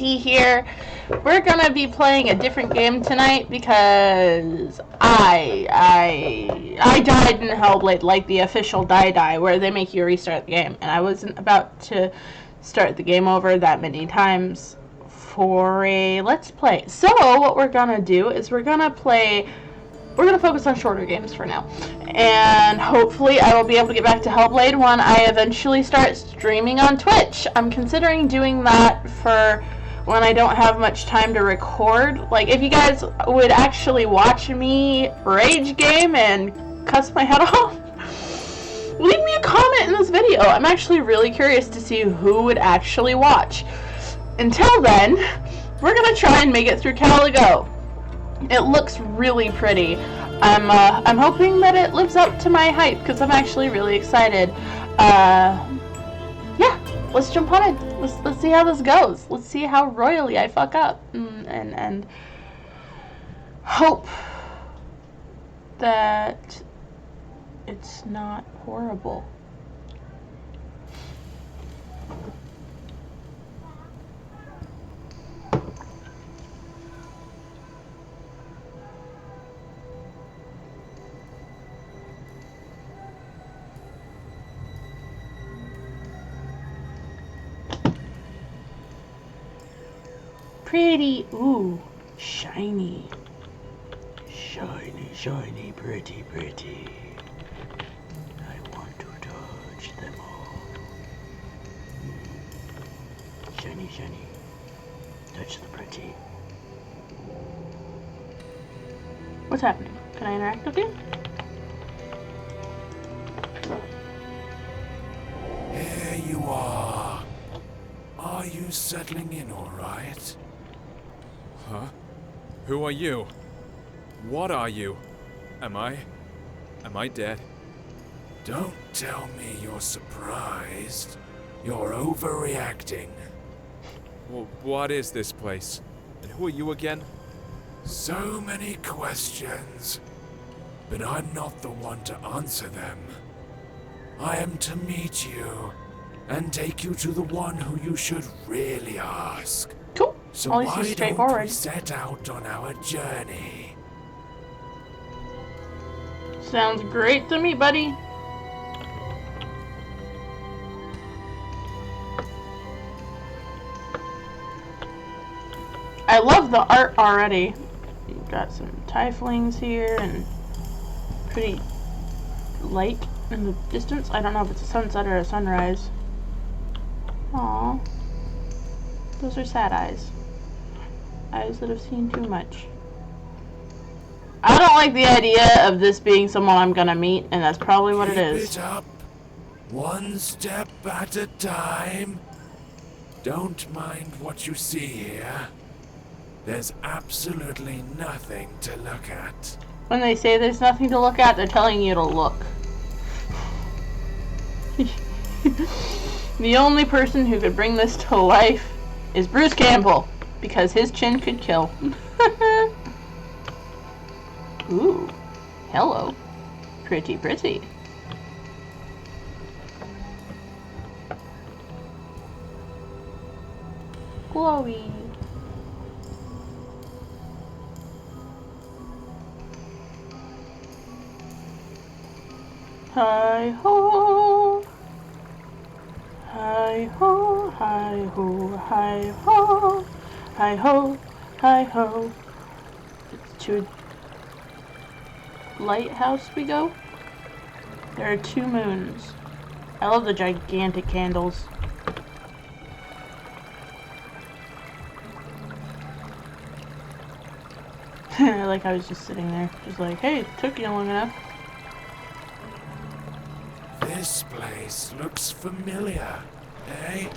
Katie here. We're gonna be playing a different game tonight because I died in Hellblade, like the official die, where they make you restart the game, and I wasn't about to start the game over that many times for a let's play. So what we're gonna do is we're gonna focus on shorter games for now. And hopefully I will be able to get back to Hellblade when I eventually start streaming on Twitch. I'm considering doing that for when I don't have much time to record. Like, if you guys would actually watch me rage game and cuss my head off, leave me a comment in this video. I'm actually really curious to see who would actually watch. Until then, we're gonna try and make it through Caligo. It looks really pretty. I'm hoping that it lives up to my hype because I'm actually really excited. Yeah, let's jump on it. Let's see how this goes. Let's see how royally I fuck up and hope that it's not horrible. Pretty, ooh, shiny. Shiny, shiny, pretty, pretty. I want to touch them all. Shiny, shiny. Touch the pretty. What's happening? Can I interact with you? Here you are. Are you settling in all right? Huh? Who are you? What are you? Am I dead? Don't tell me you're surprised. You're overreacting. Well, what is this place? And who are you again? So many questions, but I'm not the one to answer them. I am to meet you and take you to the one who you should really ask. Cool. So Only why straightforward. don't we set out on our journey? Sounds great to me, buddy. I love the art already. You've got some tieflings here and pretty light in the distance. I don't know if it's a sunset or a sunrise. Aww. Those are sad eyes. Eyes that have seen too much. I don't like the idea of this being someone I'm gonna meet, and that's probably what it is. Keep it up. One step at a time. Don't mind what you see here. There's absolutely nothing to look at. When they say there's nothing to look at, they're telling you to look. The only person who could bring this to life is Bruce Campbell, because his chin could kill. Ooh, hello. Pretty, pretty. Glowy. Hi ho. Hi ho, hi ho, hi ho, hi ho, hi ho. To Lighthouse we go. There are 2 moons. I love the gigantic candles. I like how I was just sitting there, just like, hey, it took you long enough. This place looks familiar, eh?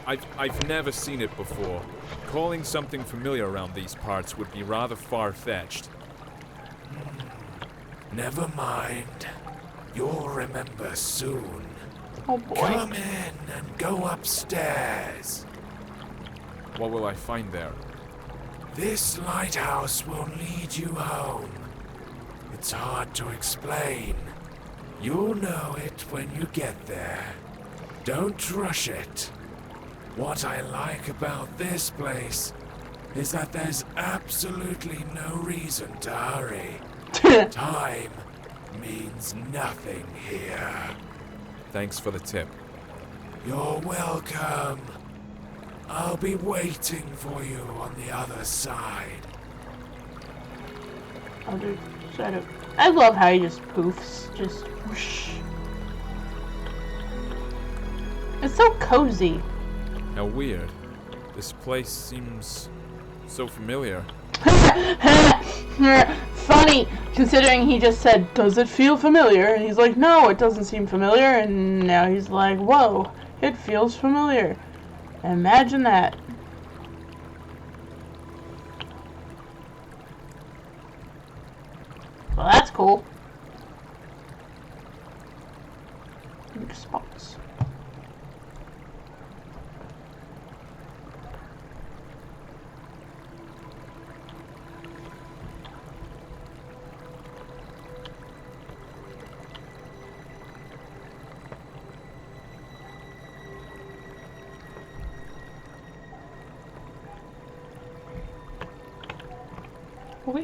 I've never seen it before. Calling something familiar around these parts would be rather far-fetched. Never mind. You'll remember soon. Oh boy. Come in and go upstairs. What will I find there? This lighthouse will lead you home. It's hard to explain. You'll know it when you get there. Don't rush it. What I like about this place is that there's absolutely no reason to hurry. Time means nothing here. Thanks for the tip. You're welcome. I'll be waiting for you on the other side. Other side of. I love how he just poofs. Just whoosh. It's so cozy. How weird. This place seems so familiar. Funny, considering he just said, "Does it feel familiar?" And he's like, "No, it doesn't seem familiar." And now he's like, "Whoa, it feels familiar." Imagine that. Well, that's cool. New spots.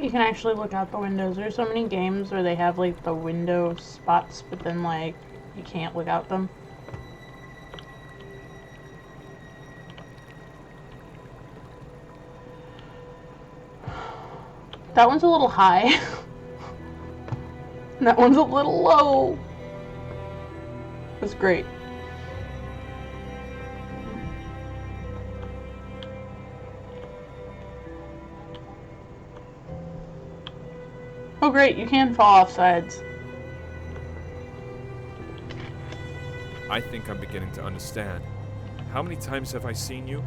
You can actually look out the windows. There's so many games where they have like the window spots, but then like you can't look out them. That one's a little high. That one's a little low. That's great. Oh great, you can fall off sides. I think I'm beginning to understand. How many times have I seen you?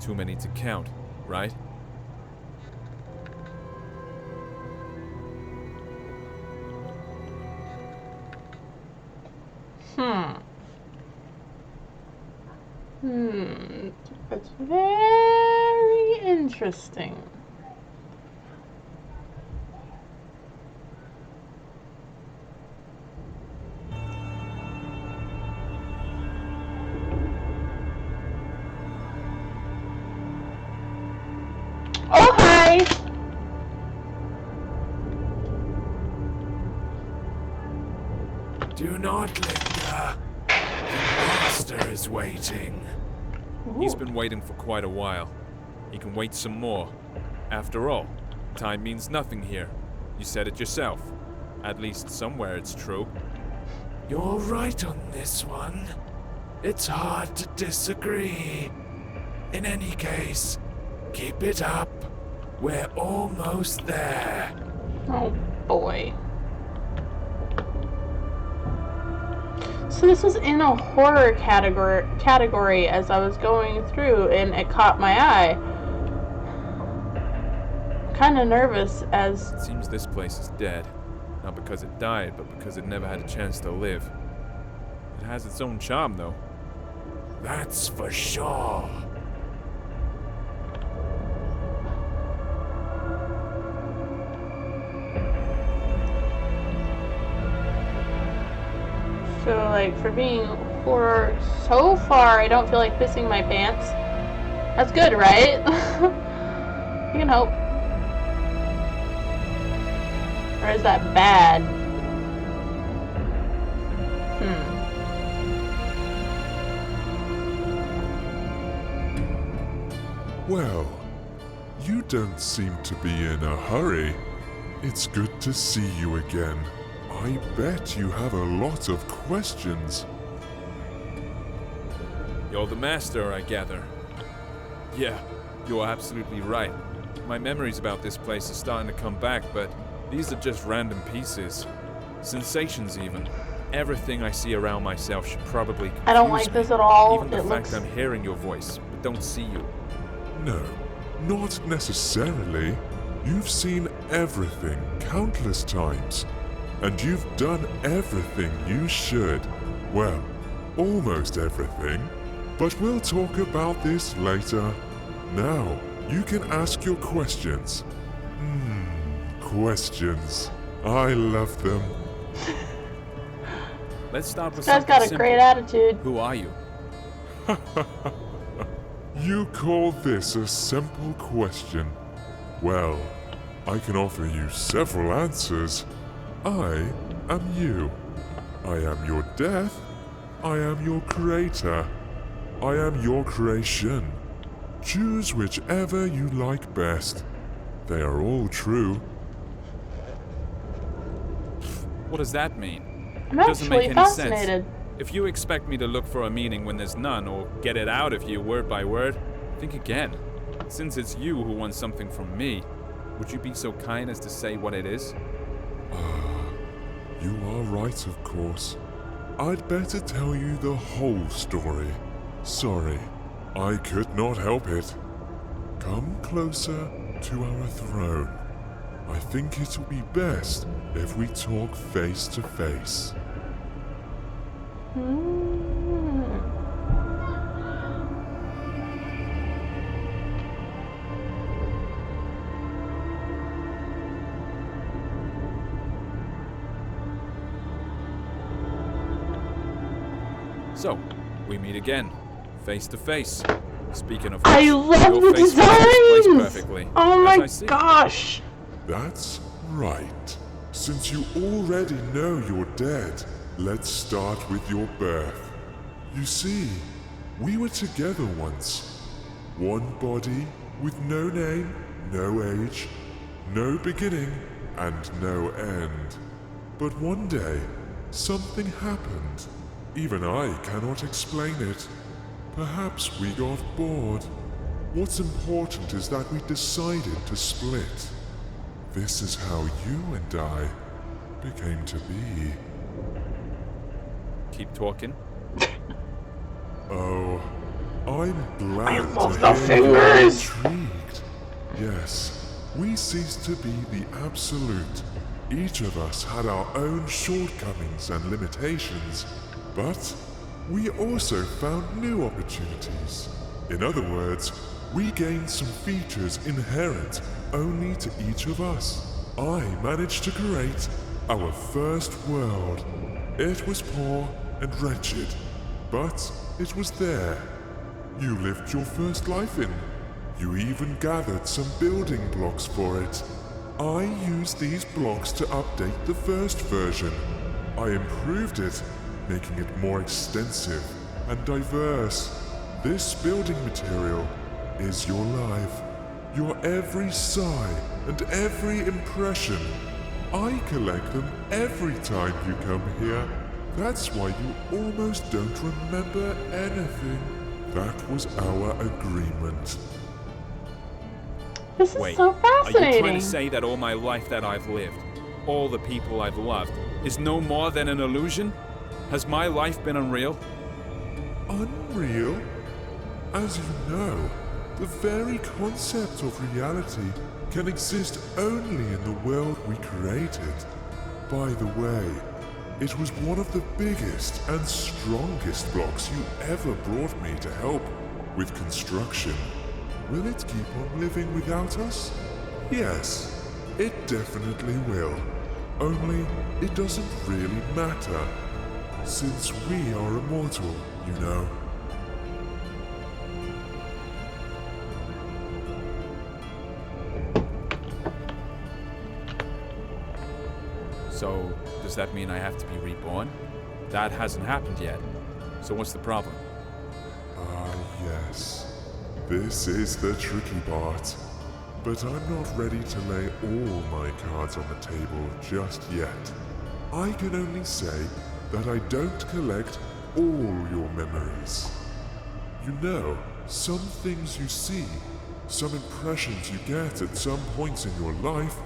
Too many to count, right? That's very interesting. Oh, hi! Do not linger. The master is waiting. He's been waiting for quite a while. He can wait some more. After all, time means nothing here. You said it yourself. At least somewhere it's true. You're right on this one. It's hard to disagree. In any case, keep it up. We're almost there. Oh boy. So this was in a horror category as I was going through, and it caught my eye. I'm kind of nervous as... It seems this place is dead. Not because it died, but because it never had a chance to live. It has its own charm, though. That's for sure. So, like, for being horror so far, I don't feel like pissing my pants. That's good, right? You can hope. Or is that bad? Well, you don't seem to be in a hurry. It's good to see you again. I bet you have a lot of questions. You're the master, I gather. Yeah, you're absolutely right. My memories about this place are starting to come back, but these are just random pieces. Sensations, even. Everything I see around myself should probably confuse I don't like this at all. Even the It fact looks... I'm hearing your voice, but don't see you. No, not necessarily. You've seen everything countless times. And you've done everything you should. Well, almost everything. But we'll talk about this later. Now, you can ask your questions. Questions. I love them. Let's start with This guy's something got a simple. great attitude. Who are you? You call this a simple question? Well, I can offer you several answers. I am you. I am your death. I am your creator. I am your creation. Choose whichever you like best. They are all true. What does that mean? I'm Doesn't make actually any fascinated. sense. If you expect me to look for a meaning when there's none, or get it out of you word by word, think again. Since it's you who wants something from me, would you be so kind as to say what it is? You are right, of course. I'd better tell you the whole story. Sorry, I could not help it. Come closer to our throne. I think it'll be best if we talk face to face. So, we meet again, face to face. Speaking of I which, love your the face fits this place designs! perfectly, Oh as I my see. gosh! That's right. Since you already know you're dead, let's start with your birth. You see, we were together once. One body with no name, no age, no beginning, and no end. But one day, something happened. Even I cannot explain it. Perhaps we got bored. What's important is that we decided to split. This is how you and I became to be. Keep talking. Oh, I'm glad I love to the hear you're fingers. intrigued. Yes, we ceased to be the absolute. Each of us had our own shortcomings and limitations, but we also found new opportunities. In other words, we gained some features inherent only to each of us. I managed to create our first world. It was poor and wretched, but it was there. You lived your first life in. You even gathered some building blocks for it. I used these blocks to update the first version. I improved it, making it more extensive and diverse. This building material is your life, your every sigh and every impression. I collect them every time you come here. That's why you almost don't remember anything. That was our agreement. This is Wait, so are you trying fascinating. to say that all my life that I've lived, all the people I've loved, is no more than an illusion? Has my life been unreal? Unreal? As you know, the very concept of reality can exist only in the world we created. By the way, it was one of the biggest and strongest blocks you ever brought me to help with construction. Will it keep on living without us? Yes, it definitely will. Only it doesn't really matter, since we are immortal, you know. So, does that mean I have to be reborn? That hasn't happened yet. So what's the problem? Ah, yes. This is the tricky part. But I'm not ready to lay all my cards on the table just yet. I can only say that I don't collect all your memories. You know, some things you see, some impressions you get at some points in your life,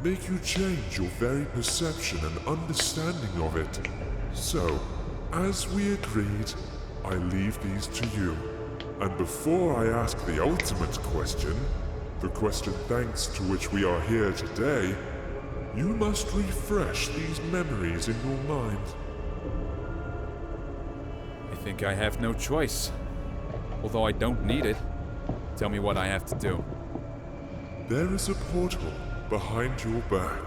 make you change your very perception and understanding of it. So, as we agreed, I leave these to you. And before I ask the ultimate question, the question thanks to which we are here today, you must refresh these memories in your mind. I think I have no choice. Although I don't need it. Tell me what I have to do. There is a portal behind your back.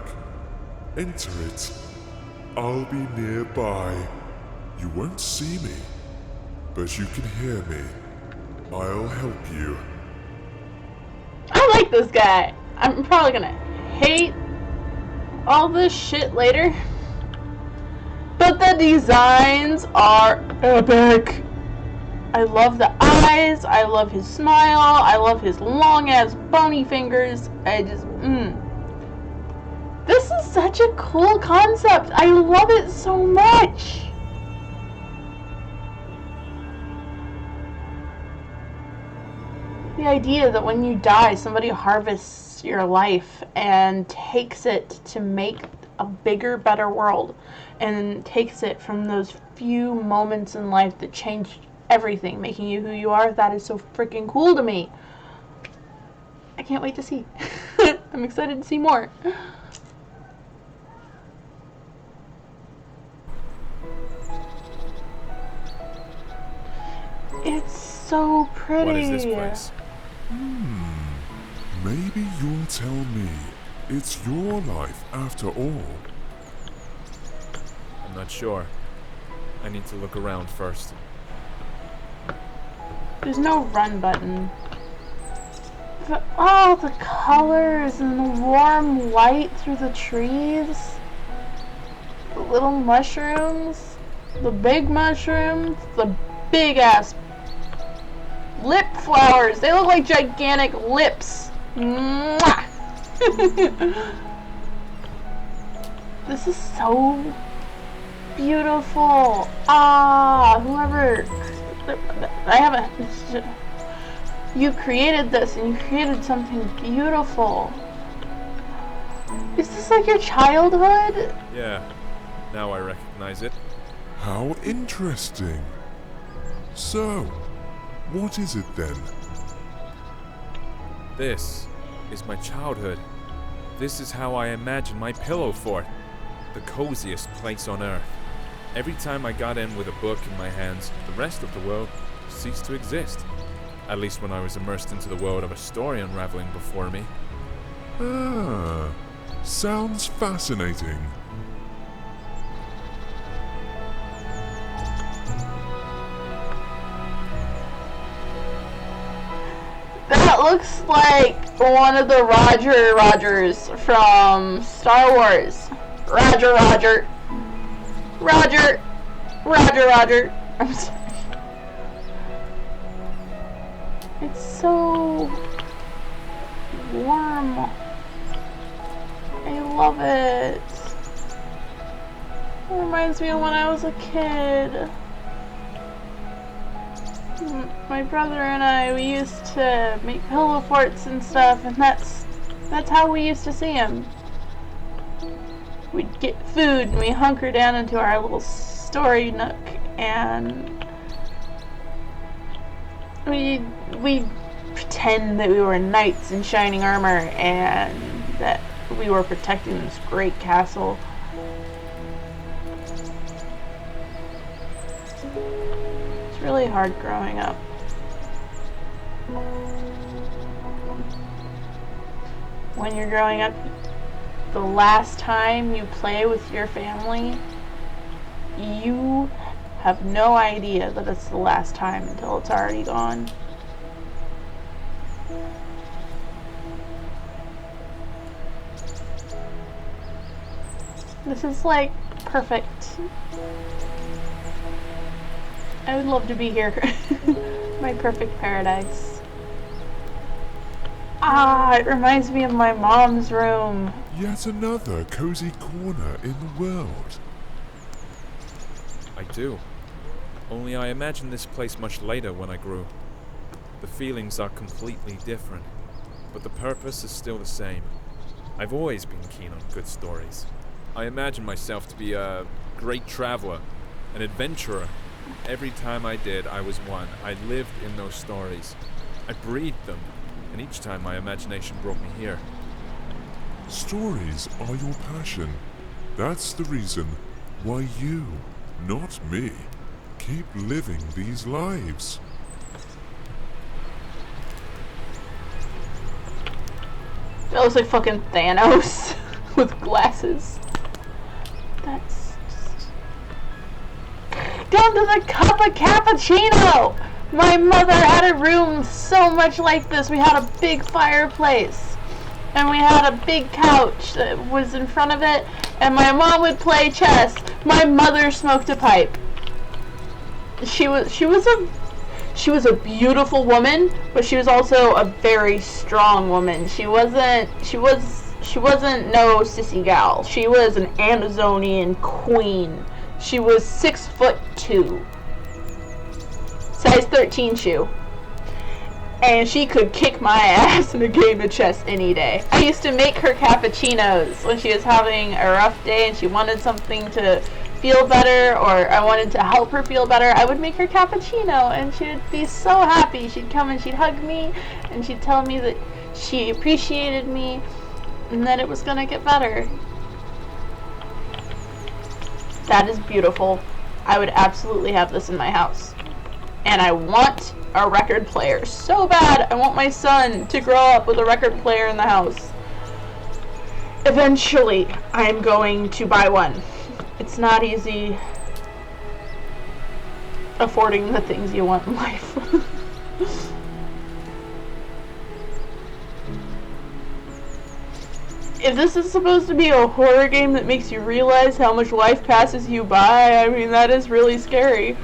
Enter it. I'll be nearby. You won't see me, but you can hear me. I'll help you. I like this guy. I'm probably gonna hate all this shit later. But the designs are epic. I love the eyes. I love his smile. I love his long ass bony fingers. I just, This is such a cool concept. I love it so much. The idea that when you die, somebody harvests your life and takes it to make a bigger, better world, and takes it from those few moments in life that changed everything, making you who you are, that is so freaking cool to me. I can't wait to see. I'm excited to see more. It's so pretty. What is this place? Maybe you'll tell me. It's your life after all. I'm not sure. I need to look around first. There's no run button. But all the colors and the warm light through the trees. The little mushrooms. The big mushrooms. The big ass lip flowers. They look like gigantic lips. Mwah! This is so beautiful. Whoever, I haven't, you created this and you created something beautiful. Is this like your childhood? Yeah, now I recognize it. How interesting. So, what is it then? This is my childhood. This is how I imagine my pillow fort. The coziest place on earth. Every time I got in with a book in my hands, the rest of the world ceased to exist. At least when I was immersed into the world of a story unraveling before me. Sounds fascinating. That looks like one of the Rogers from Star Wars. Roger. I'm sorry. It's so warm. I love it. It reminds me of when I was a kid. My brother and I, we used to make pillow forts and stuff, and that's how we used to see him. We'd get food and we hunker down into our little story nook, and we'd pretend that we were knights in shining armor and that we were protecting this great castle. It's really hard growing up. When you're growing up, the last time you play with your family, you have no idea that it's the last time until it's already gone. This is like perfect. I would love to be here. My perfect paradise. It reminds me of my mom's room. Yet another cozy corner in the world. I do. Only I imagined this place much later when I grew. The feelings are completely different, but the purpose is still the same. I've always been keen on good stories. I imagine myself to be a great traveler, an adventurer. Every time I did, I was one. I lived in those stories. I breathed them, and each time my imagination brought me here. Stories are your passion. That's the reason why you, not me, keep living these lives. That looks like fucking Thanos with glasses. That's just... down to the cup of cappuccino. My mother had a room so much like this. We had a big fireplace, and we had a big couch that was in front of it, and my mom would play chess. My mother smoked a pipe. She was a beautiful woman, but she was also a very strong woman. She wasn't no sissy gal. She was an Amazonian queen. She was 6'2", size 13 shoe, and she could kick my ass in a game of chess any day. I used to make her cappuccinos when she was having a rough day and she wanted something to feel better, or I wanted to help her feel better. I would make her cappuccino and she would be so happy. She'd come and she'd hug me and she'd tell me that she appreciated me and that it was gonna get better. That is beautiful. I would absolutely have this in my house. And I want a record player so bad. I want my son to grow up with a record player in the house. Eventually, I'm going to buy one. It's not easy affording the things you want in life. If this is supposed to be a horror game that makes you realize how much life passes you by, I mean, that is really scary.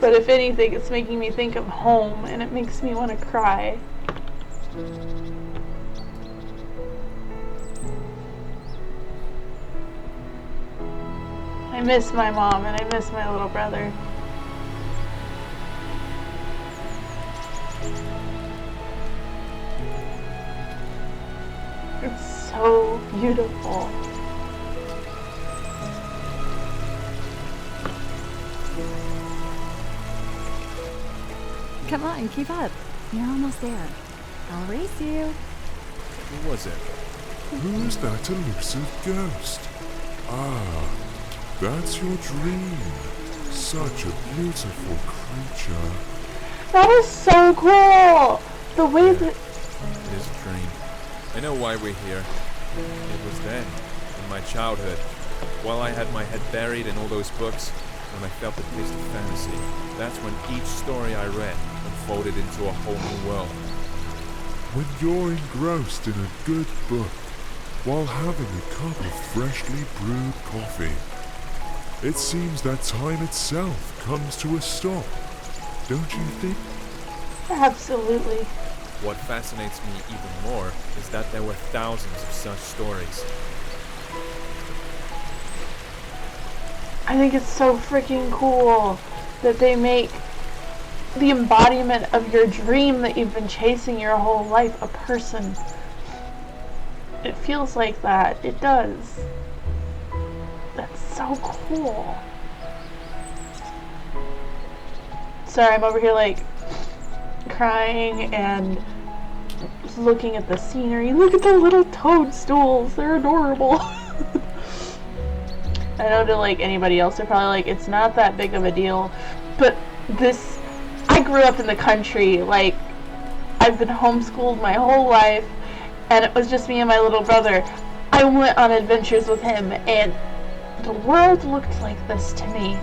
But if anything, it's making me think of home, and it makes me want to cry. I miss my mom, and I miss my little brother. It's so beautiful. Come on, keep up. You're almost there. I'll race you. Who was it? Who's that elusive ghost? Ah, that's your dream. Such a beautiful creature. That is so cool! The way that... It is a dream. I know why we're here. It was then, in my childhood, while I had my head buried in all those books, when I felt the taste of fantasy. That's when each story I read unfolded into a whole new world. When you're engrossed in a good book, while having a cup of freshly brewed coffee, it seems that time itself comes to a stop, don't you think? Absolutely. What fascinates me even more is that there were thousands of such stories. I think it's so freaking cool that they make the embodiment of your dream that you've been chasing your whole life a person. It feels like that. It does. That's so cool. Sorry, I'm over here like crying and just looking at the scenery. Look at the little toadstools. They're adorable. I know to like anybody else, they're probably like, it's not that big of a deal. But this, I grew up in the country. Like, I've been homeschooled my whole life, and it was just me and my little brother. I went on adventures with him, and the world looked like this to me.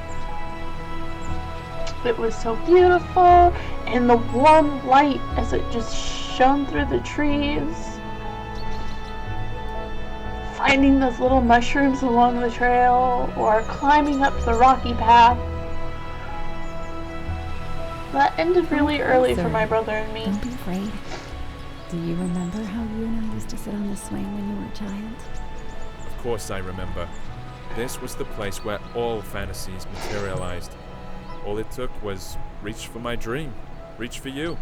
It was so beautiful, and the warm light as it just shone through the trees. Finding those little mushrooms along the trail, or climbing up the rocky path. That ended really early for my brother and me. Don't be afraid. Do you remember how you and I used to sit on the swing when you were a child? Of course I remember. This was the place where all fantasies materialized. All it took was reach for my dream. Reach for you.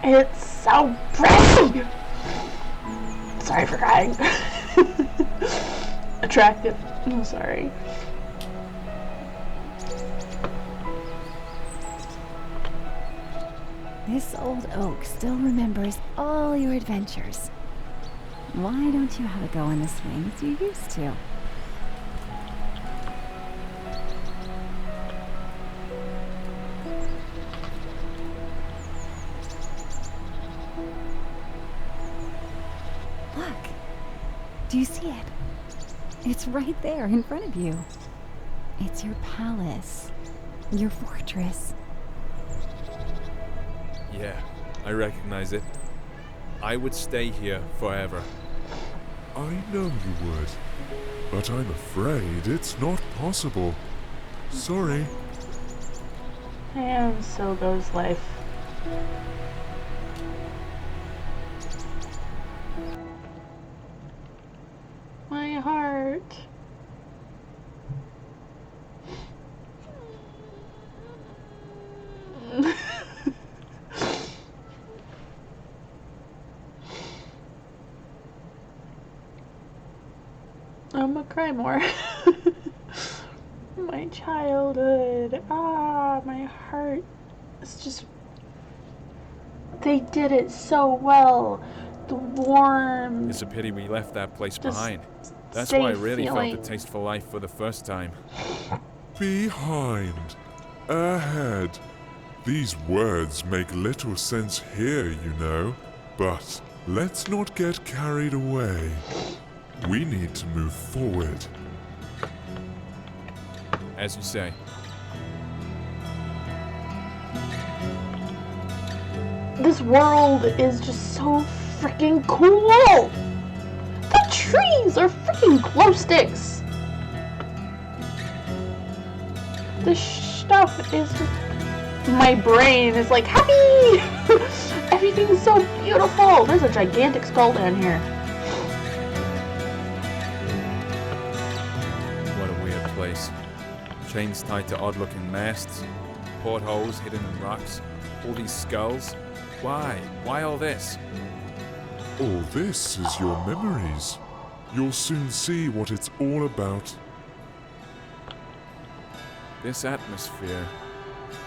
It's so pretty! Sorry for crying. Attractive. I'm sorry. This old oak still remembers all your adventures. Why don't you have a go on the swing as you used to? Look. Do you see it? It's right there in front of you. It's your palace. Your fortress. Yeah, I recognize it. I would stay here forever. I know you would, but I'm afraid it's not possible. Sorry. And so goes life. My heart. I'm gonna cry more. My childhood. My heart. It's just. They did it so well. The warm. It's a pity we left that place Just behind. That's safe why I really feeling. felt the taste for life for the first time. Behind. Ahead. These words make little sense here, you know. But let's not get carried away. We need to move forward. As you say. This world is just so freaking cool! The trees are freaking glow sticks! The stuff is just... My brain is like, happy! Everything's so beautiful! There's a gigantic skull down here. What a weird place. Chains tied to odd-looking masts, portholes hidden in rocks, all these skulls. Why? Why all this? All this is your memories. You'll soon see what it's all about. This atmosphere,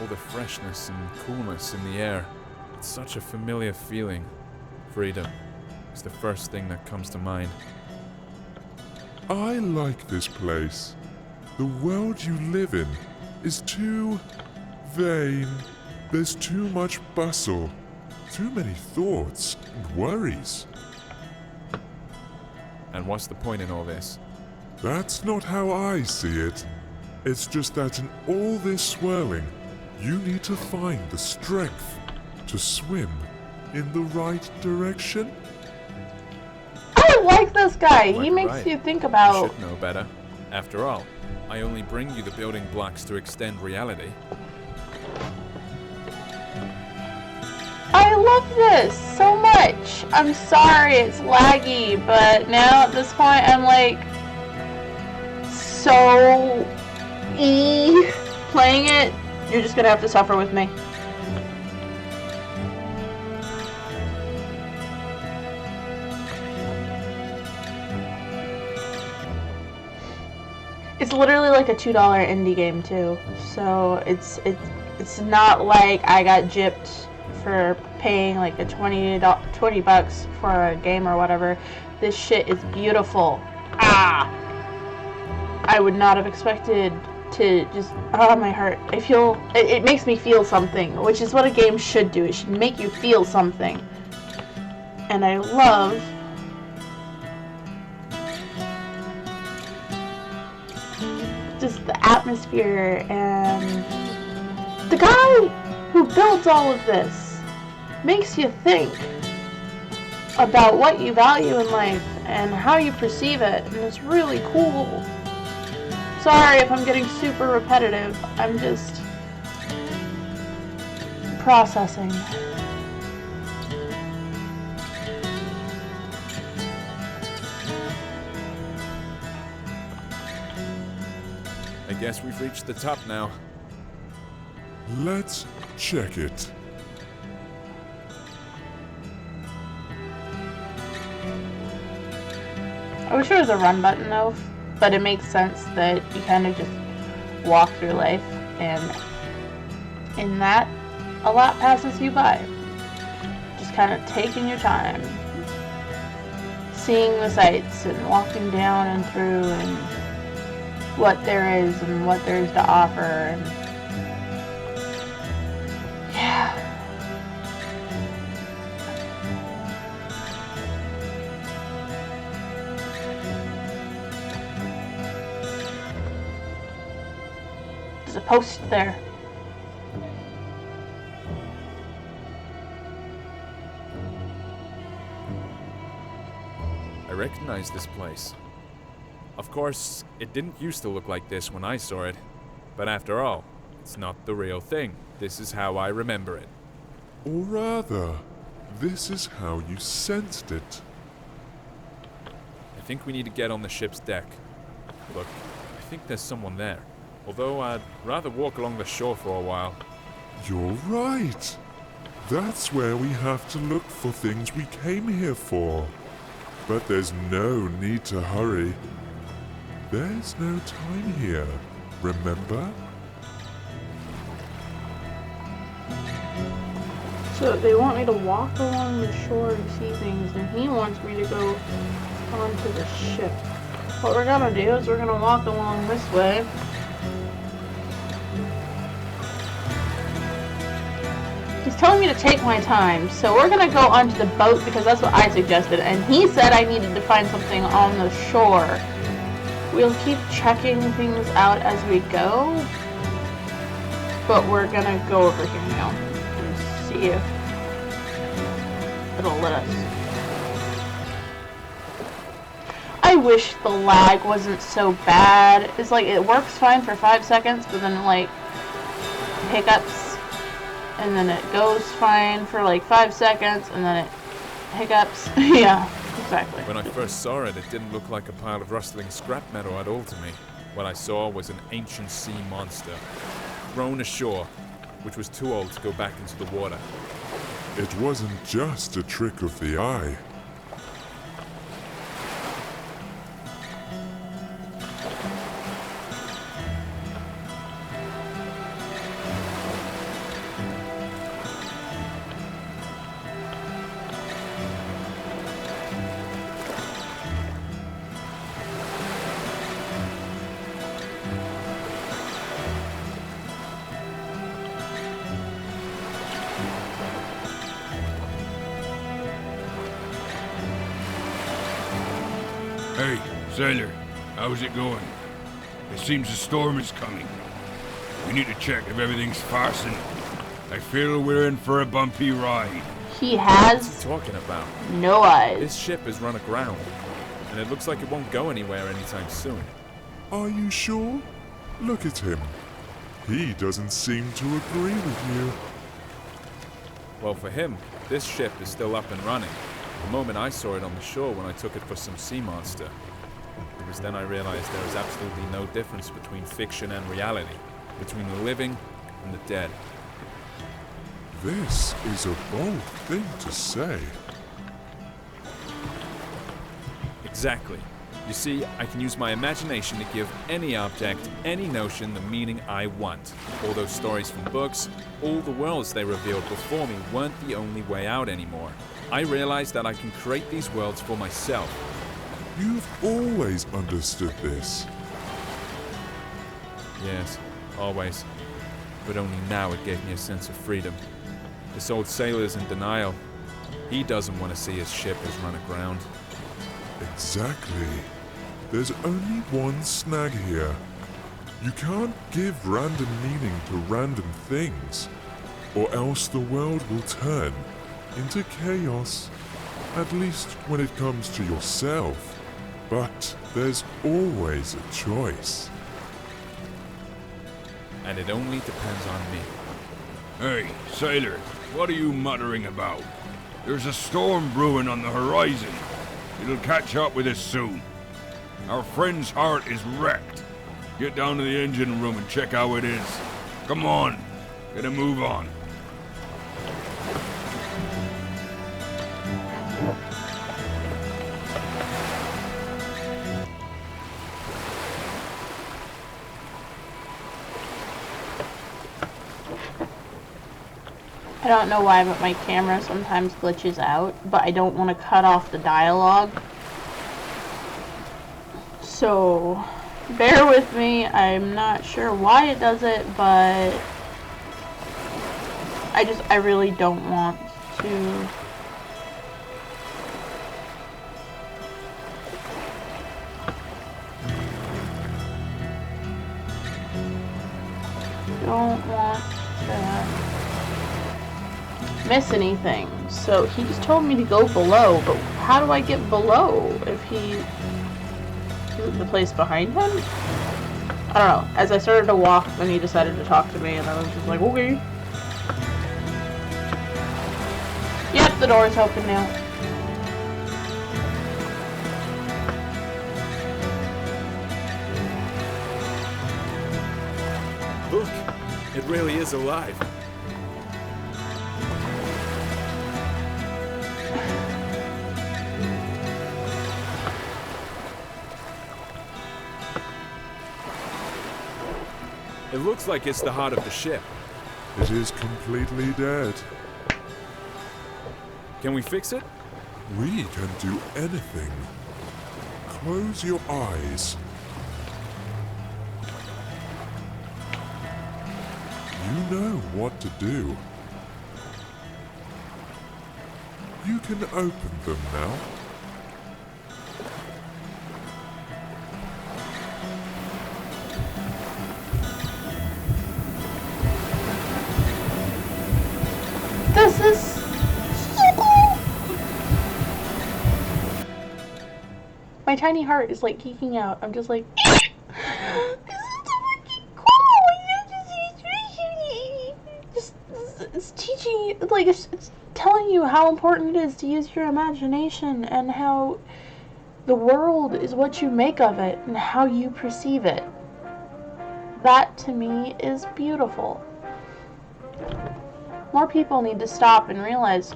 all the freshness and coolness in the air, it's such a familiar feeling. Freedom is the first thing that comes to mind. I like this place. The world you live in is too vain. There's too much bustle, too many thoughts and worries. And what's the point in all this? That's not how I see it. It's just that in all this swirling, you need to find the strength to swim in the right direction. I like this guy. Quite He makes right. you think You about... should know better. After all, I only bring you the building blocks to extend reality. I love this so much. I'm sorry it's laggy, but now at this point I'm like so playing it. You're just gonna have to suffer with me. It's literally like a $2 indie game too, so it's not like I got gypped for paying like a $20 for a game or whatever. This shit is beautiful. I would not have expected to just my heart. I feel it makes me feel something, which is what a game should do. It should make you feel something. And I love just the atmosphere, and the guy who builds all of this makes you think about what you value in life and how you perceive it, and it's really cool. Sorry if I'm getting super repetitive. I'm just processing. I guess we've reached the top now. Let's check it. I wish there was a run button though, but it makes sense that you kind of just walk through life, and in that, a lot passes you by. Just kind of taking your time, seeing the sights and walking down and through and what there is and what there is to offer, and yeah. post there. I recognize this place. Of course, it didn't used to look like this when I saw it, but after all, it's not the real thing. This is how I remember it. Or rather, this is how you sensed it. I think we need to get on the ship's deck. Look, I think there's someone there. Although I'd rather walk along the shore for a while. You're right. That's where we have to look for things we came here for. But there's no need to hurry. There's no time here, remember? So they want me to walk along the shore and see things, and he wants me to go onto the ship. What we're gonna do is we're gonna walk along this way. He's telling me to take my time, so we're gonna go onto the boat because that's what I suggested, and he said I needed to find something on the shore. We'll keep checking things out as we go, but we're gonna go over here now and see if it'll let us. I wish the lag wasn't so bad. It's like it works fine for 5 seconds, but then like hiccups, and then it goes fine for like 5 seconds, and then it hiccups. Yeah, exactly. When I first saw it, it didn't look like a pile of rustling scrap metal at all to me. What I saw was an ancient sea monster, thrown ashore, which was too old to go back into the water. It wasn't just a trick of the eye. Hey, sailor, how's it going? It seems a storm is coming. We need to check if everything's fastened. I feel we're in for a bumpy ride. He What's has he talking about? no eyes. This ship is run aground, and it looks like it won't go anywhere anytime soon. Are you sure? Look at him. He doesn't seem to agree with you. Well, for him, this ship is still up and running. The moment I saw it on the shore when I took it for some sea monster. It was then I realized there is absolutely no difference between fiction and reality, between the living and the dead. This is a bold thing to say. Exactly. You see, I can use my imagination to give any object, any notion the meaning I want. All those stories from books, all the worlds they revealed before me weren't the only way out anymore. I realized that I can create these worlds for myself. You've always understood this. Yes, always. But only now it gave me a sense of freedom. This old sailor's in denial. He doesn't want to see his ship as run aground. Exactly. There's only one snag here. You can't give random meaning to random things, or else the world will turn into chaos. At least when it comes to yourself. But there's always a choice. And it only depends on me. Hey, sailor, what are you muttering about? There's a storm brewing on the horizon. It'll catch up with us soon. Our friend's heart is wrecked. Get down to the engine room and check how it is. Come on, get a move on. I don't know why, but my camera sometimes glitches out, but I don't want to cut off the dialogue. So, bear with me. I'm not sure why it does it, but I really don't want to. miss anything. So he just told me to go below, but how do I get below if he... Is the place behind him? I don't know. As I started to walk, then he decided to talk to me, and I was just like, okay. Yep, the door's open now. Look, it really is alive. It looks like it's the heart of the ship. It is completely dead. Can we fix it? We can do anything. Close your eyes. You know what to do. You can open them now. This is so cool! My tiny heart is like geeking out. I'm just like, this is so fucking cool! It's teaching, like, it's telling you how important it is to use your imagination and how the world is what you make of it and how you perceive it. That, to me, is beautiful. More people need to stop and realize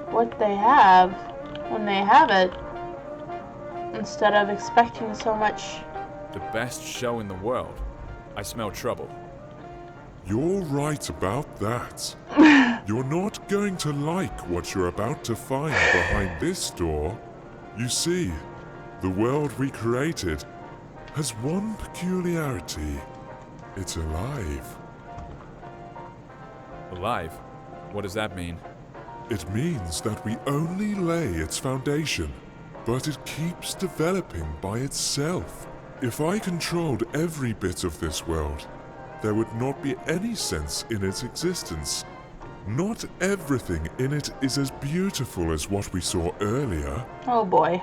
what they have when they have it, instead of expecting so much. The best show in the world. I smell trouble. You're right about that. You're not going to like what you're about to find behind this door. You see, the world we created has one peculiarity. It's alive. Alive? What does that mean? It means that we only lay its foundation, but it keeps developing by itself. If I controlled every bit of this world, there would not be any sense in its existence. Not everything in it is as beautiful as what we saw earlier. Oh boy.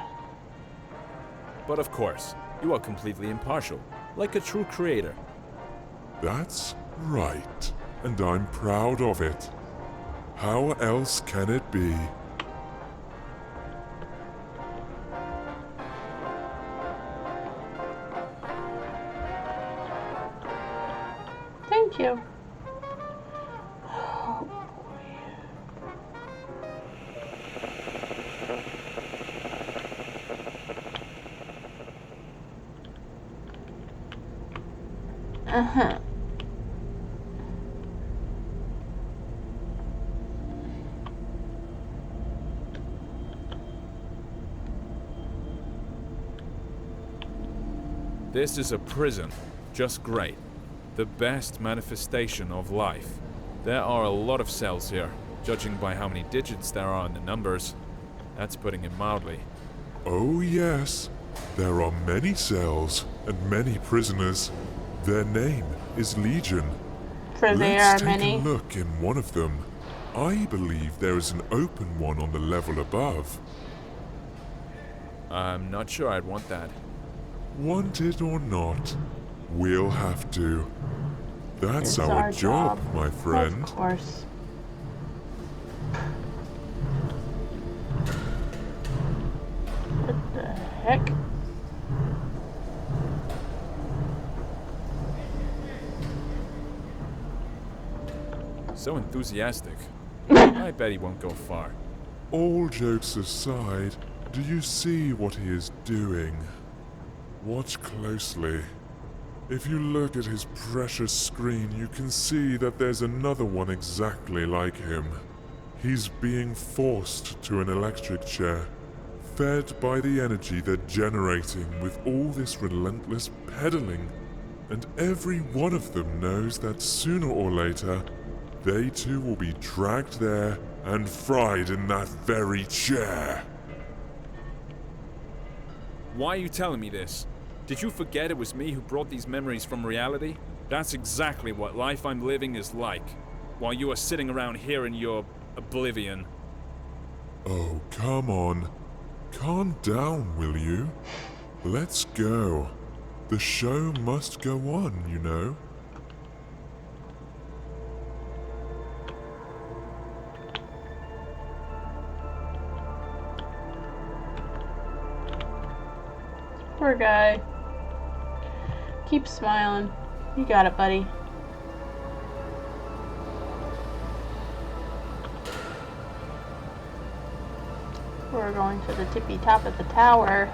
But of course, you are completely impartial, like a true creator. That's right, and I'm proud of it. How else can it be? Thank you. Oh boy. Uh-huh. This is a prison. Just great. The best manifestation of life. There are a lot of cells here, judging by how many digits there are in the numbers. That's putting it mildly. Oh yes, there are many cells and many prisoners. Their name is Legion. For there Let's are take many. a look in one of them. I believe there is an open one on the level above. I'm not sure I'd want that. Want it or not, we'll have to. That's It's our our job, job. my friend. Of course. What the heck? So enthusiastic. I bet he won't go far. All jokes aside, do you see what he is doing? Watch closely. If you look at his precious screen, you can see that there's another one exactly like him. He's being forced to an electric chair, fed by the energy they're generating with all this relentless pedaling. And every one of them knows that sooner or later, they too will be dragged there and fried in that very chair. Why are you telling me this? Did you forget it was me who brought these memories from reality? That's exactly what life I'm living is like, while you are sitting around here in your oblivion. Oh, come on. Calm down, will you? Let's go. The show must go on, you know. Poor guy. Keep smiling. You got it, buddy. We're going to the tippy top of the tower.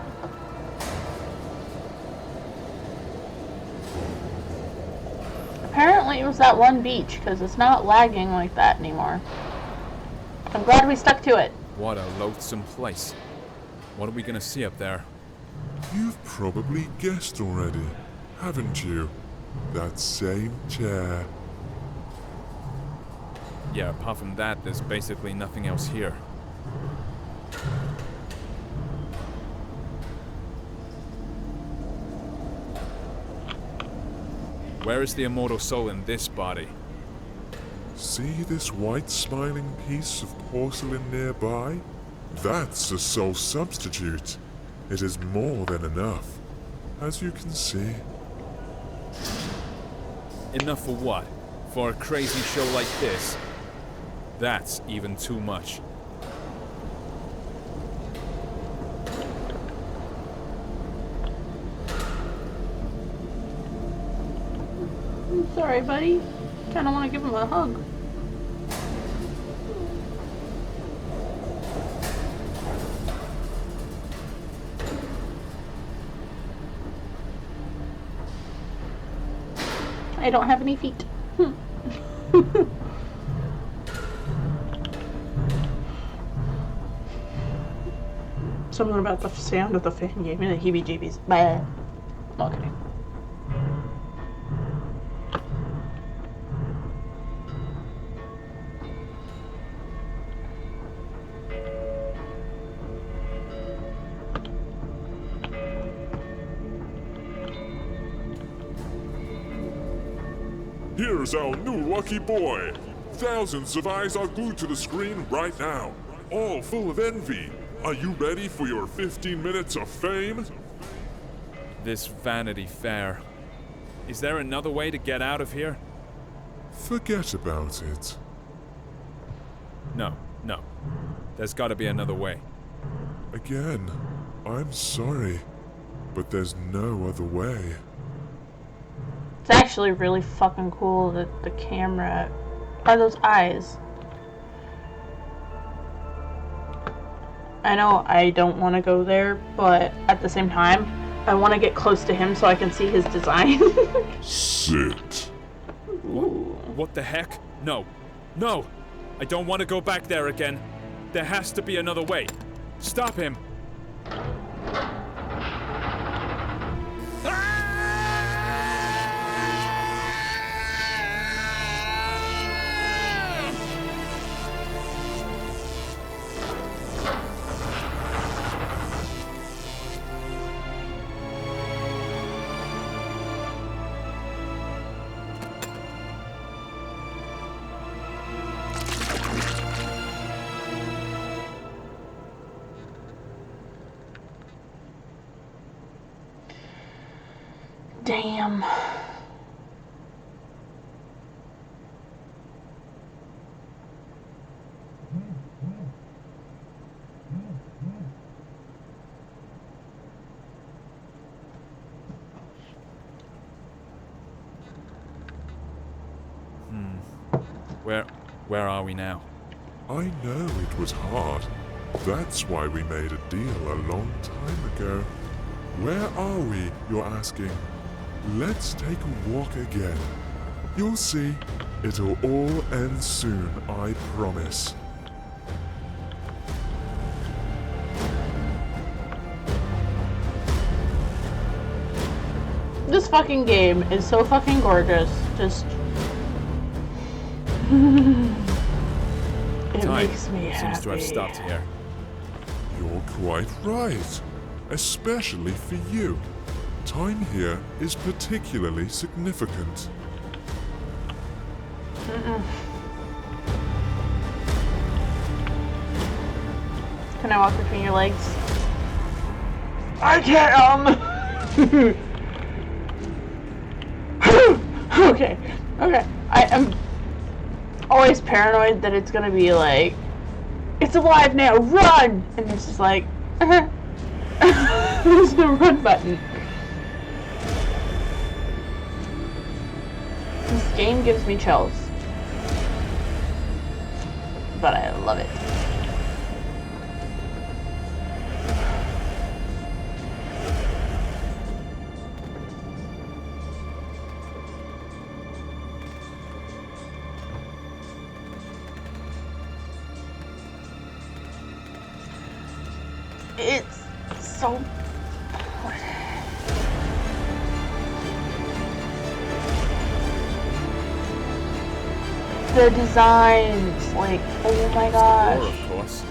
Apparently it was that one beach, because it's not lagging like that anymore. I'm glad we stuck to it. What a loathsome place. What are we gonna see up there? You've probably guessed already, haven't you? That same chair. Yeah, apart from that, there's basically nothing else here. Where is the immortal soul in this body? See this white smiling piece of porcelain nearby? That's a soul substitute. It is more than enough, as you can see. Enough for what? For a crazy show like this? That's even too much. I'm sorry, buddy. Kinda wanna give him a hug. I don't have any feet. Something about the sound of the fan gave me the heebie-jeebies. Bah. Okay. Here's our new lucky boy. Thousands of eyes are glued to the screen right now, all full of envy. Are you ready for your 15 minutes of fame? This Vanity Fair. Is there another way to get out of here? Forget about it. No. There's gotta be another way. Again, I'm sorry, but there's no other way. It's actually really fucking cool that the camera are those eyes. I know I don't want to go there, but at the same time, I want to get close to him so I can see his design. Sit. What the heck? No. I don't want to go back there again. There has to be another way. Stop him. Damn. Where are we now? I know it was hard. That's why we made a deal a long time ago. Where are we, you're asking? Let's take a walk again. You'll see, it'll all end soon, I promise. This fucking game is so fucking gorgeous. Just... it Time makes me happy. seems to have stopped here. You're quite right. Especially for you. time here is particularly significant. Can I walk between your legs? I can't, Okay. I am always paranoid that it's gonna be like, it's alive now, run! And it's just like, there's no run button. This game gives me chills. But I love it. It's so... The designs, like, oh my gosh. Or, of course,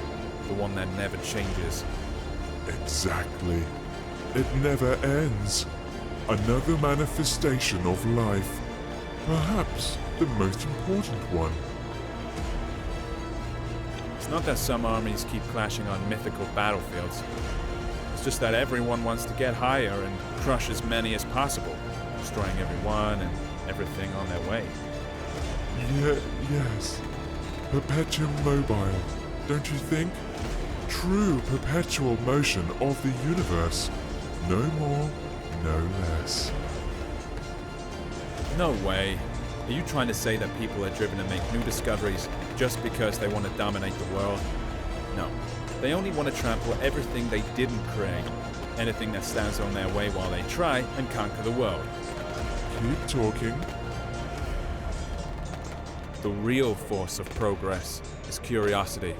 the one that never changes. Exactly. It never ends. Another manifestation of life. Perhaps the most important one. It's not that some armies keep clashing on mythical battlefields. It's just that everyone wants to get higher and crush as many as possible, destroying everyone and everything on their way. Yes. Perpetuum mobile, don't you think? True perpetual motion of the universe. No more, no less. No way. Are you trying to say that people are driven to make new discoveries just because they want to dominate the world? No. They only want to trample everything they didn't create. Anything that stands on their way while they try and conquer the world. Keep talking. The real force of progress is curiosity.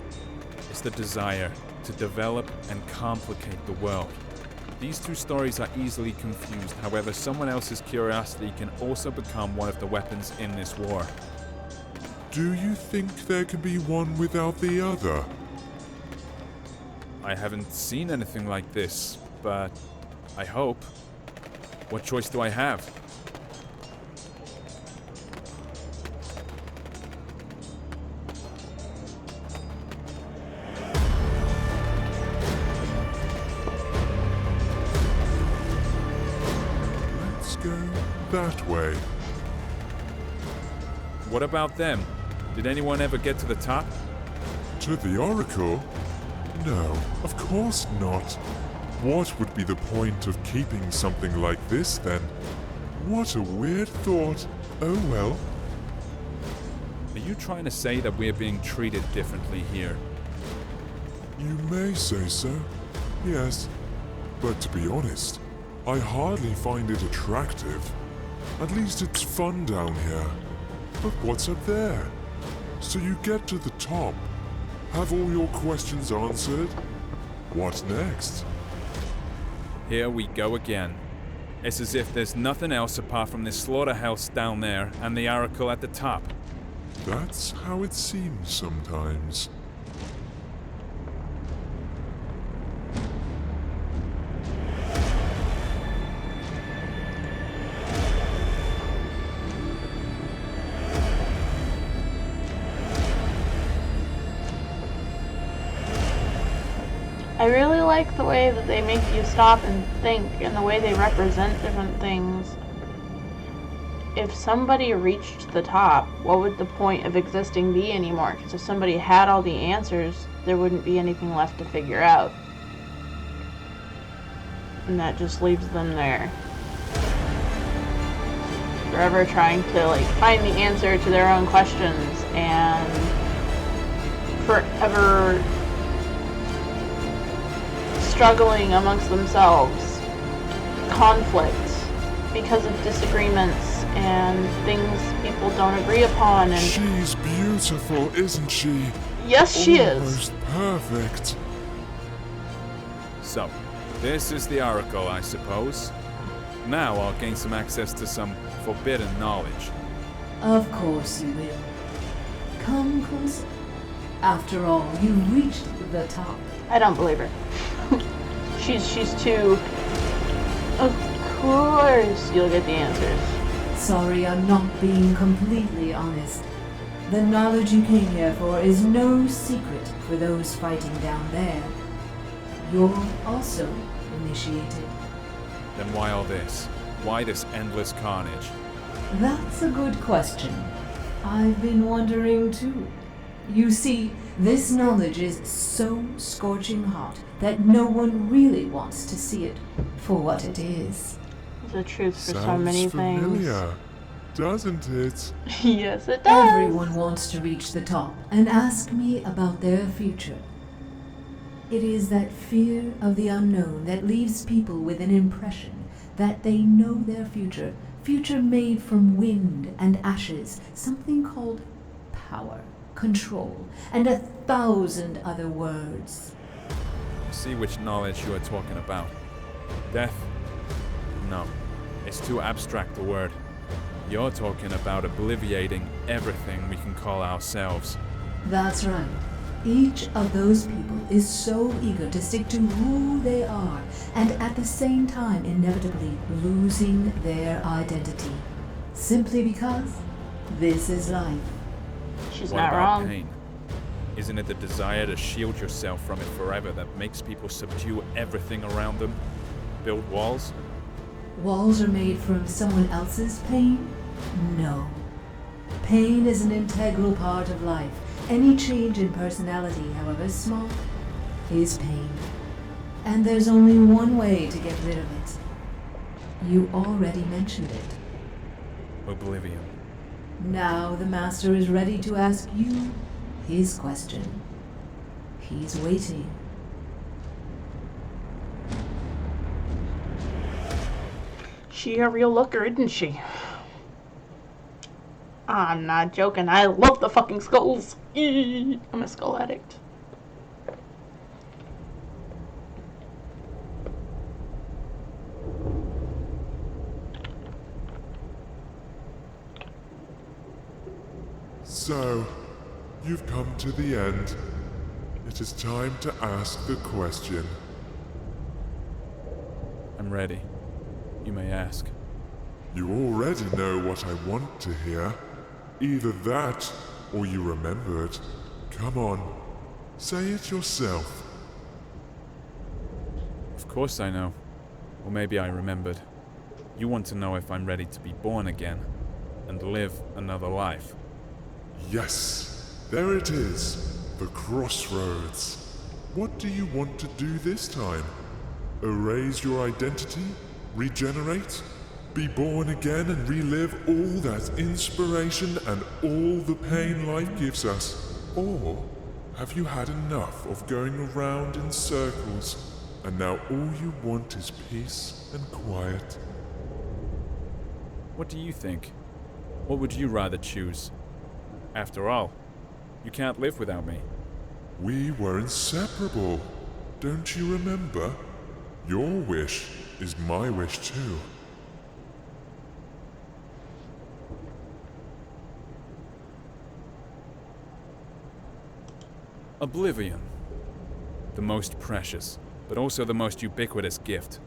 It's the desire to develop and complicate the world. These two stories are easily confused, however, someone else's curiosity can also become one of the weapons in this war. Do you think there can be one without the other? I haven't seen anything like this, but I hope. What choice do I have? That way. What about them? Did anyone ever get to the top? To the Oracle? No, of course not. What would be the point of keeping something like this then? What a weird thought. Oh well. Are you trying to say that we're being treated differently here? You may say so, yes. But to be honest, I hardly find it attractive. At least it's fun down here. But what's up there? So you get to the top. Have all your questions answered? What next? Here we go again. It's as if there's nothing else apart from this slaughterhouse down there and the oracle at the top. That's how it seems sometimes. I really like the way that they make you stop and think, and the way they represent different things. If somebody reached the top, what would the point of existing be anymore? Because if somebody had all the answers, there wouldn't be anything left to figure out. And that just leaves them there, forever trying to find the answer to their own questions, and forever struggling amongst themselves, conflict because of disagreements and things people don't agree upon. And she's beautiful, isn't she? Yes, she is. Almost perfect. So, this is the oracle, I suppose. Now I'll gain some access to some forbidden knowledge. Of course you will. Come closer. After all, you reached the top. I don't believe her. she's too... Of course you'll get the answers. Sorry, I'm not being completely honest. The knowledge you came here for is no secret for those fighting down there. You're also initiated. Then why all this? Why this endless carnage? That's a good question. I've been wondering too. You see, this knowledge is so scorching hot that no one really wants to see it for what it is. The truth for so Sounds many familiar, doesn't it? things. Yes, it does. Everyone wants to reach the top and ask me about their future. It is that fear of the unknown that leaves people with an impression that they know their future made from wind and ashes, something called power, control, and 1,000 other words. See which knowledge you are talking about. Death? No, it's too abstract a word. You're talking about obliviating everything we can call ourselves. That's right. Each of those people is so eager to stick to who they are, and at the same time inevitably losing their identity. Simply because this is life. She's What not about wrong. pain? Isn't it the desire to shield yourself from it forever that makes people subdue everything around them? Build walls? Walls are made from someone else's pain? No. Pain is an integral part of life. Any change in personality, however small, is pain. And there's only one way to get rid of it. You already mentioned it. Oblivion. Now the Master is ready to ask you his question. He's waiting. She a real looker, isn't she? I'm not joking. I love the fucking skulls. I'm a skull addict. So, you've come to the end. It is time to ask the question. I'm ready. You may ask. You already know what I want to hear. Either that, or you remember it. Come on, say it yourself. Of course I know. Or maybe I remembered. You want to know if I'm ready to be born again and live another life. Yes, there it is. The Crossroads. What do you want to do this time? Erase your identity? Regenerate? Be born again and relive all that inspiration and all the pain life gives us? Or have you had enough of going around in circles and now all you want is peace and quiet? What do you think? What would you rather choose? After all, you can't live without me. We were inseparable. Don't you remember? Your wish is my wish too. Oblivion. The most precious, but also the most ubiquitous gift.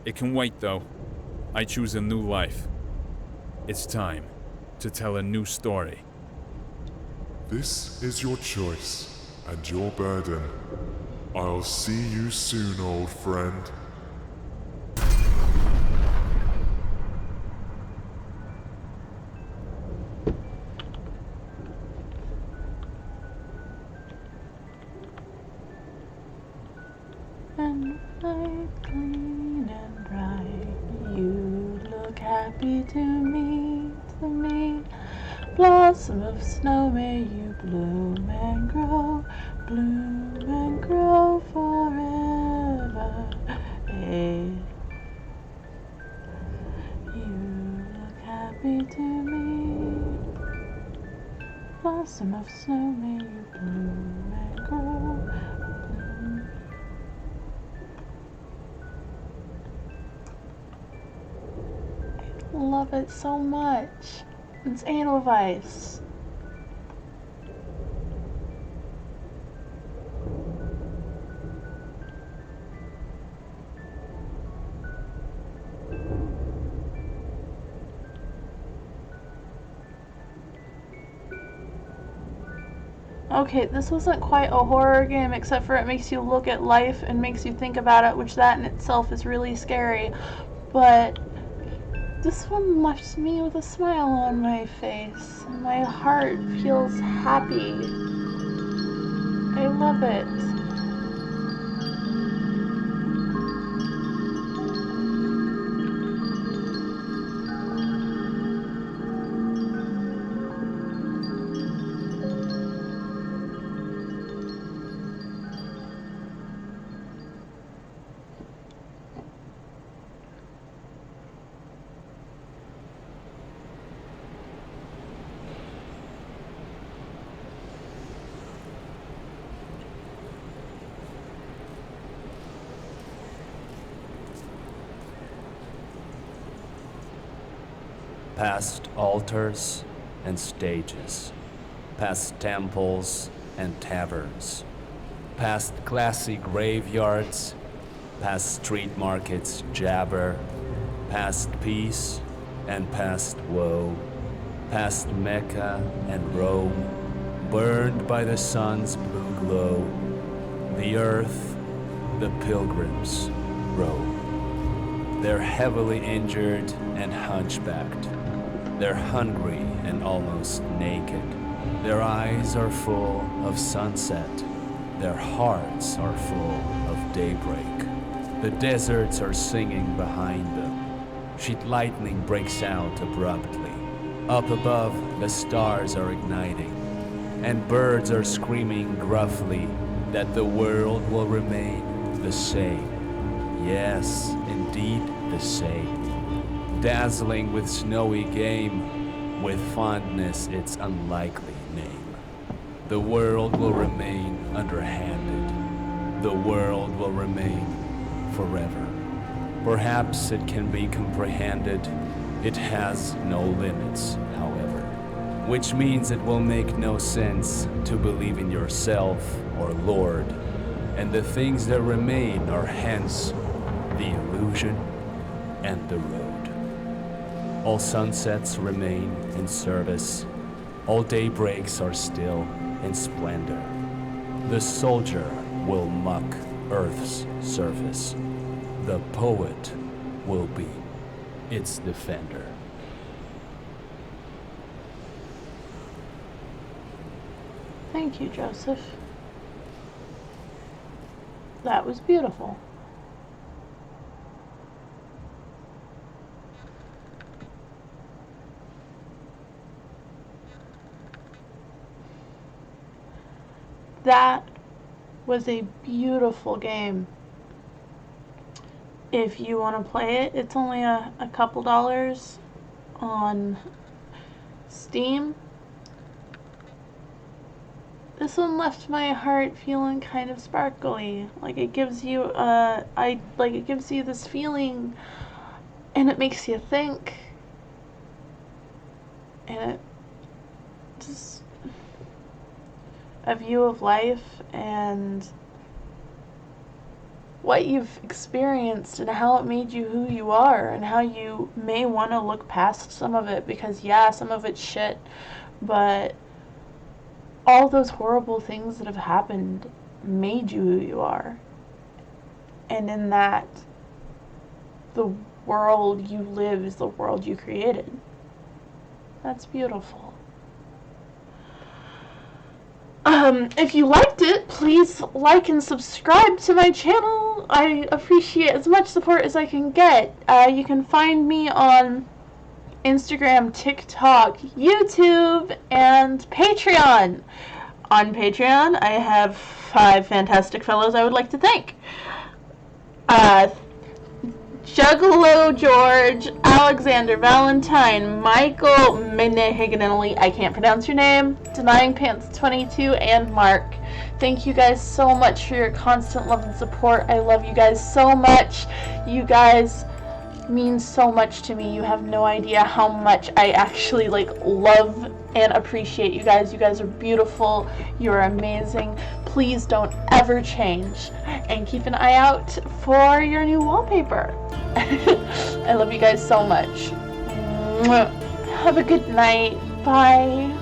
It can wait though. I choose a new life. It's time to tell a new story. This is your choice and your burden. I'll see you soon, old friend. And I clean and dry. You look happy to me, to me. Blossom of snow, may you bloom and grow forever. Hey. You look happy to me. Blossom of snow, may you bloom and grow. Love it so much. It's Edelweiss. Okay, this wasn't quite a horror game, except for it makes you look at life and makes you think about it, which that in itself is really scary. But this one left me with a smile on my face. My heart feels happy. I love it. Past altars and stages, past temples and taverns, past classy graveyards, past street markets jabber, past peace and past woe, past Mecca and Rome, burned by the sun's blue glow, the earth the pilgrims roam. They're heavily injured and hunchbacked. They're hungry and almost naked. Their eyes are full of sunset. Their hearts are full of daybreak. The deserts are singing behind them. Sheet lightning breaks out abruptly. Up above, the stars are igniting. And birds are screaming gruffly that the world will remain the same. Yes, indeed the same. Dazzling with snowy game, with fondness its unlikely name. The world will remain underhanded. The world will remain forever. Perhaps it can be comprehended. It has no limits, however, which means it will make no sense to believe in yourself or Lord, and the things that remain are hence the illusion and the road. All sunsets remain in service. All daybreaks are still in splendor. The soldier will muck Earth's surface. The poet will be its defender. Thank you, Joseph. That was beautiful. That was a beautiful game. If you want to play it, it's only a couple dollars on Steam. This one left my heart feeling kind of sparkly. Like it gives you it gives you this feeling, and it makes you think, and it just a view of life and what you've experienced and how it made you who you are, and how you may want to look past some of it, because yeah, some of it's shit, but all those horrible things that have happened made you who you are. And in that, the world you live is the world you created. That's beautiful. If you liked it, please like and subscribe to my channel. I appreciate as much support as I can get. You can find me on Instagram, TikTok, YouTube, and Patreon. On Patreon, I have 5 fantastic fellows I would like to thank. Juggalo George, Alexander Valentine, Michael Menehiganelli, I can't pronounce your name, Denying Pants 22, and Mark. Thank you guys so much for your constant love and support. I love you guys so much. You guys mean so much to me. You have no idea how much I actually love and appreciate you guys. You guys are beautiful. You're amazing. Please don't ever change, and keep an eye out for your new wallpaper. I love you guys so much. Have a good night. Bye.